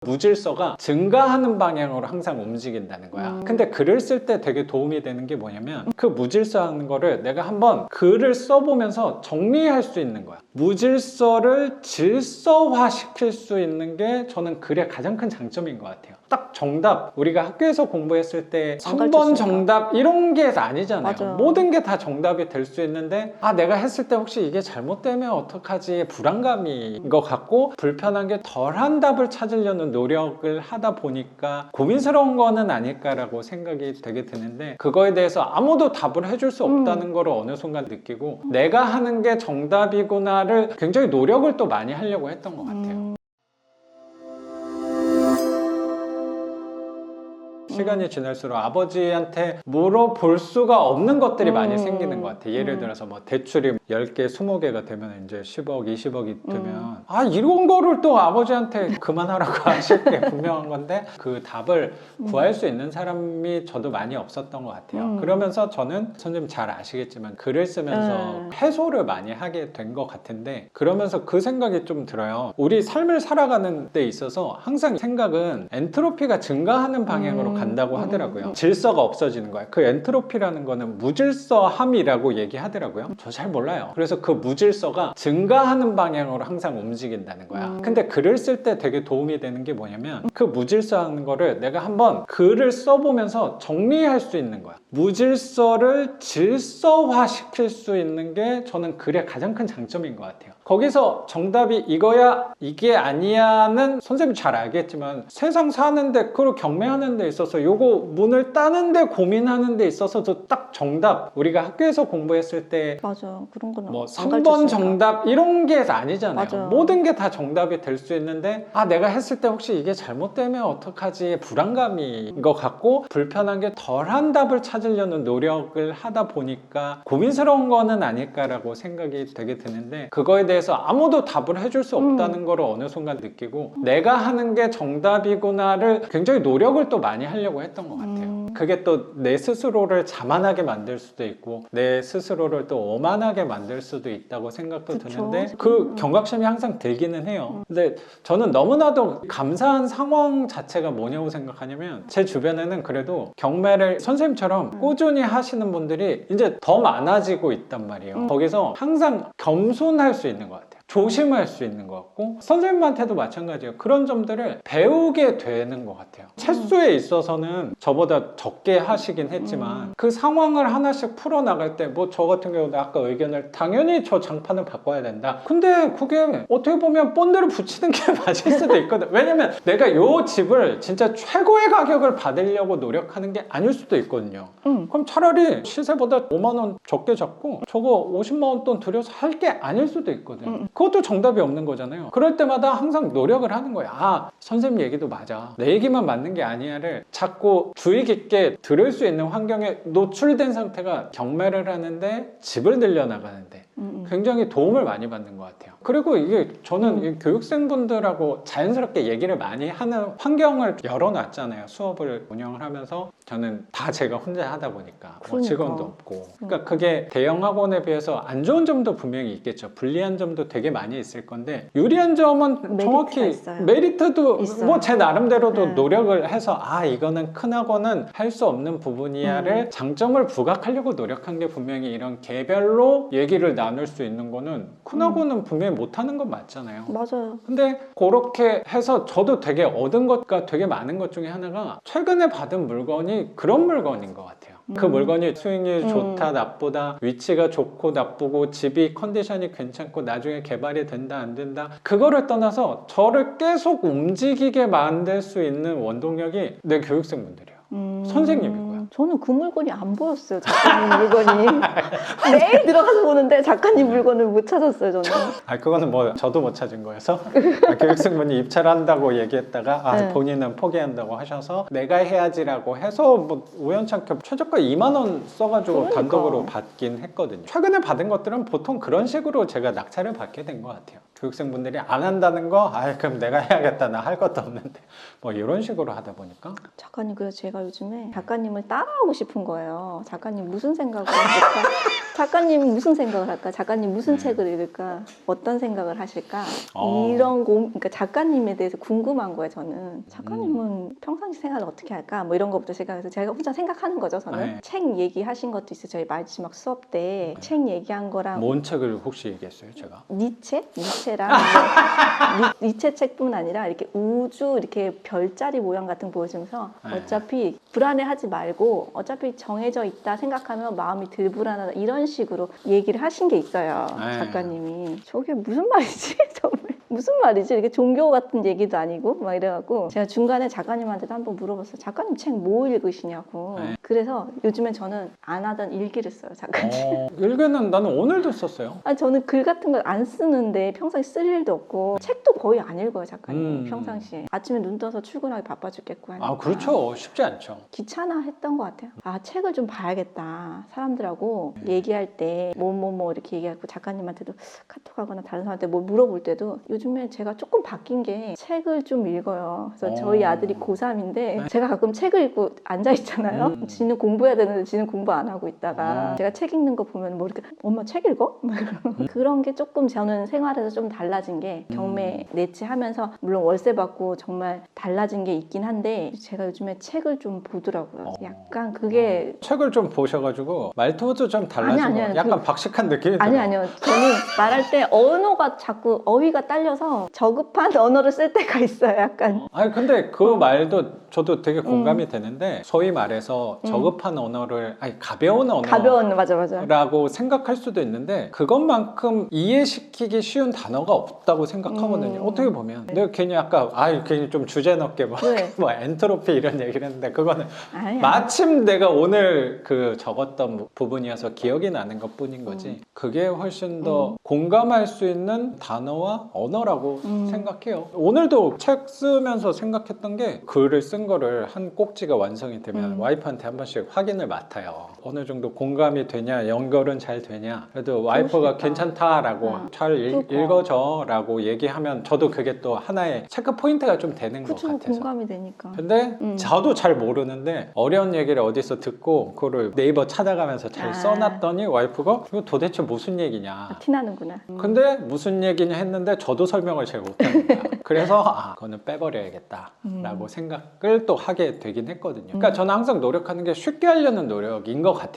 무질서가 증가하는 방향으로 항상 움직인다는 거야. 근데 글을 쓸 때 되게 도움이 되는 게 뭐냐면 그 무질서하는 거를 내가 한번 글을 써보면서 정리할 수 있는 거야. 무질서를 질서화 시킬 수 있는 게 저는 글의 가장 큰 장점인 것 같아요. 딱 정답, 우리가 학교에서 공부했을 때 안 3번 가르쳐주니까. 정답 이런 게 아니잖아요. 맞아요. 모든 게 다 정답이 될 수 있는데 내가 했을 때 혹시 이게 잘못되면 어떡하지 불안감인 것 같고 불편한 게 덜한 답을 찾으려는 노력을 하다 보니까 고민스러운 거는 아닐까라고 생각이 되게 드는데 그거에 대해서 아무도 답을 해줄 수 없다는 걸 어느 순간 느끼고 내가 하는 게 정답이구나를 굉장히 노력을 또 많이 하려고 했던 것 같아요. 시간이 지날수록 아버지한테 물어볼 수가 없는 것들이 많이 생기는 것 같아요. 예를 들어서 뭐 대출이 10개, 20개가 되면 이제 10억, 20억이 되면 이런 거를 또 아버지한테 그만하라고 하실 게 분명한 건데 그 답을 구할 수 있는 사람이 저도 많이 없었던 것 같아요. 그러면서 저는 선생님 잘 아시겠지만 글을 쓰면서 해소를 많이 하게 된 것 같은데 그러면서 그 생각이 좀 들어요. 우리 삶을 살아가는 데 있어서 항상 생각은 엔트로피가 증가하는 방향으로 간다고 하더라고요. 질서가 없어지는 거예요. 그 엔트로피라는 거는 무질서함이라고 얘기하더라고요. 저 잘 몰라요. 그래서 그 무질서가 증가하는 방향으로 항상 움직인다는 거야. 근데 글을 쓸 때 되게 도움이 되는 게 뭐냐면 그 무질서하는 거를 내가 한번 글을 써보면서 정리할 수 있는 거야. 무질서를 질서화 시킬 수 있는 게 저는 글의 가장 큰 장점인 것 같아요. 거기서 정답이 이거야 이게 아니야는 선생님 잘 알겠지만 세상 사는데 그걸 경매하는 데 있어서 요거 문을 따는데 고민하는 데 있어서도 딱 정답 우리가 학교에서 공부했을 때 맞아요. 그런 거는 뭐 안 3번 가르쳐주니까. 정답 이런 게 아니잖아요. 맞아요. 모든 게 다 정답이 될 수 있는데 내가 했을 때 혹시 이게 잘못되면 어떡하지 불안감인 것 같고 불편한 게 덜한 답을 찾으려는 노력을 하다 보니까 고민스러운 거는 아닐까라고 생각이 되게 드는데 그거에 대해서 아무도 답을 해줄 수 없다는 걸 어느 순간 느끼고 내가 하는 게 정답이구나를 굉장히 노력을 또 많이 하려고 했던 것 같아요. 그게 또 내 스스로를 자만하게 만들 수도 있고 내 스스로를 또 오만하게 만들 수도 있다고 생각도 그쵸. 드는데 그 경각심이 항상 들기는 해요. 근데 저는 너무나도 감사한 상황 자체가 뭐냐고 생각하냐면 제 주변에는 그래도 경매를 선생님처럼 꾸준히 하시는 분들이 이제 더 많아지고 있단 말이에요. 거기서 항상 겸손할 수 있는 것 같아요. 조심할 수 있는 것 같고 선생님한테도 마찬가지예요. 그런 점들을 배우게 되는 것 같아요. 채수에 있어서는 저보다 적게 하시긴 했지만 그 상황을 하나씩 풀어나갈 때 뭐 저 같은 경우도 아까 의견을 당연히 저 장판을 바꿔야 된다. 근데 그게 어떻게 보면 본드를 붙이는 게 맞을 수도 있거든. 왜냐면 내가 요 집을 진짜 최고의 가격을 받으려고 노력하는 게 아닐 수도 있거든요. 그럼 차라리 시세보다 5만 원 적게 잡고 저거 50만 원 돈 들여서 할 게 아닐 수도 있거든. 그것도 정답이 없는 거잖아요. 그럴 때마다 항상 노력을 하는 거야. 선생님 얘기도 맞아. 내 얘기만 맞는 게 아니야를 자꾸 주의 깊게 들을 수 있는 환경에 노출된 상태가 경매를 하는데 집을 늘려나가는데 굉장히 도움을 많이 받는 것 같아요. 그리고 이게 저는 이 교육생분들하고 자연스럽게 얘기를 많이 하는 환경을 열어놨잖아요. 수업을 운영을 하면서 저는 다 제가 혼자 하다 보니까 뭐 직원도 없고 그러니까 그게 대형 학원에 비해서 안 좋은 점도 분명히 있겠죠. 불리한 점도 되게 많이 있을 건데 유리한 점은 정확히 있어요. 메리트도 있어요. 뭐 제 나름대로도 네. 노력을 해서 이거는 큰 학원은 할 수 없는 부분이야를 장점을 부각하려고 노력한 게 분명히 이런 개별로 얘기를 나눌 수 있는 거는 큰 학원은 분명히 못하는 건 맞잖아요. 맞아요. 근데 그렇게 해서 저도 되게 얻은 것과 되게 많은 것 중에 하나가 최근에 받은 물건이 그런 물건인 것 같아요. 그 물건이 수익률이 좋다 나쁘다 위치가 좋고 나쁘고 집이 컨디션이 괜찮고 나중에 개발이 된다 안 된다 그거를 떠나서 저를 계속 움직이게 만들 수 있는 원동력이 내 교육생분들이에요. 선생님이고요. 저는 그 물건이 안 보였어요. 작가님 물건이. 매일 들어가서 보는데 작가님 물건을 못 찾았어요, 저는. 그거는 뭐 저도 못 찾은 거여서 교육생분이 입찰 한다고 얘기했다가 네. 본인은 포기한다고 하셔서 내가 해야지라고 해서 뭐 우연찮게 최저가 2만 원 써가지고 그러니까. 단독으로 받긴 했거든요. 최근에 받은 것들은 보통 그런 식으로 제가 낙찰을 받게 된 것 같아요. 교육생분들이 안 한다는 거 그럼 내가 해야겠다 나 할 것도 없는데 뭐 이런 식으로 하다 보니까 작가님, 그래서 제가 요즘에 작가님을 따라 따라하고 싶은 거예요. 작가님 무슨 생각을 하실까? 작가님 무슨 생각을 할까? 작가님 무슨 책을 읽을까? 어떤 생각을 하실까? 이런 그러니까 작가님에 대해서 궁금한 거예요. 저는 작가님은 평상시 생활을 어떻게 할까? 뭐 이런 것부터 시작해서 제가 혼자 생각하는 거죠. 저는 네. 책 얘기하신 것도 있어요. 저희 마지막 수업 때 책 얘기한 거랑 뭔 책을 혹시 얘기했어요, 제가? 니체랑 니체 책뿐 아니라 이렇게 우주 이렇게 별자리 모양 같은 거 보여주면서 네. 어차피 불안해하지 말고 어차피 정해져 있다 생각하면 마음이 덜 불안하다 이런 식으로 얘기를 하신 게 있어요. 네. 작가님이 저게 무슨 말이지? 정말 무슨 말이지? 이렇게 종교 같은 얘기도 아니고 막 이래갖고 제가 중간에 작가님한테도 한번 물어봤어요. 작가님 책 뭐 읽으시냐고. 네. 그래서 요즘엔 저는 안 하던 일기를 써요. 작가님. 일기는 나는 오늘도 썼어요. 아 저는 글 같은 걸 안 쓰는데 평소에 쓸 일도 없고 책도 거의 안 읽어요. 작가님 평상시에 아침에 눈 떠서 출근하기 바빠 죽겠고 하니까. 아, 그렇죠. 쉽지 않죠. 귀찮아 했던 것 같아요. 아 책을 좀 봐야겠다. 사람들하고 얘기할 때 뭐 이렇게 얘기하고 작가님한테도 카톡하거나 다른 사람한테 뭐 물어볼 때도 요즘에 제가 조금 바뀐 게 책을 좀 읽어요. 그래서 저희 아들이 고3인데 제가 가끔 책을 읽고 앉아 있잖아요. 지는 공부해야 되는데 지는 공부 안 하고 있다가 제가 책 읽는 거 보면 뭐 이렇게 엄마 책 읽어? 막 이러고 그런 게 조금 저는 생활에서 좀 달라진 게 경매 내치하면서 물론 월세 받고 정말 달라진 게 있긴 한데 제가 요즘에 책을 좀 보더라고요. 약간 그게 책을 좀 보셔가지고 말투도 좀 달라지고 아니요. 약간 박식한 느낌이 들어요. 아니요. 저는 말할 때 언어가 자꾸 어휘가 딸려서 저급한 언어를 쓸 때가 있어요. 약간. 아니 근데 그 말도 저도 되게 공감이 되는데 소위 말해서 저급한 언어를 아니 가벼운 가벼운 맞아. 라고 생각할 수도 있는데 그것만큼 이해시키기 쉬운 단어가 없다고 생각하거든요. 어떻게 보면 내가 괜히 아까 괜히 좀 주제 넘게 뭐 엔트로피 이런 얘기를 했는데 그거는 마침 내가 오늘 그 적었던 부분이어서 기억이 나는 것 뿐인 거지 그게 훨씬 더 공감할 수 있는 단어와 언어라고 생각해요. 오늘도 책 쓰면서 생각했던 게 글을 쓴 거를 한 꼭지가 완성이 되면 와이프한테 한 번씩 확인을 맡아요. 어느 정도 공감이 되냐 연결은 잘 되냐 그래도 와이프가 괜찮다라고 잘 읽어줘 라고 얘기하면 저도 그게 또 하나의 체크 포인트가 좀 되는 것 같아서 공감이 되니까 근데 저도 잘 모르는데 어려운 얘기를 어디서 듣고 그거를 네이버 찾아가면서 잘 써놨더니 와이프가 이거 도대체 무슨 얘기냐 티나는구나 근데 무슨 얘기냐 했는데 저도 설명을 잘 못하는 거야. 그래서 그거는 빼버려야겠다 라고 생각을 또 하게 되긴 했거든요. 그러니까 저는 항상 노력하는 게 쉽게 하려는 노력인 것 같아요.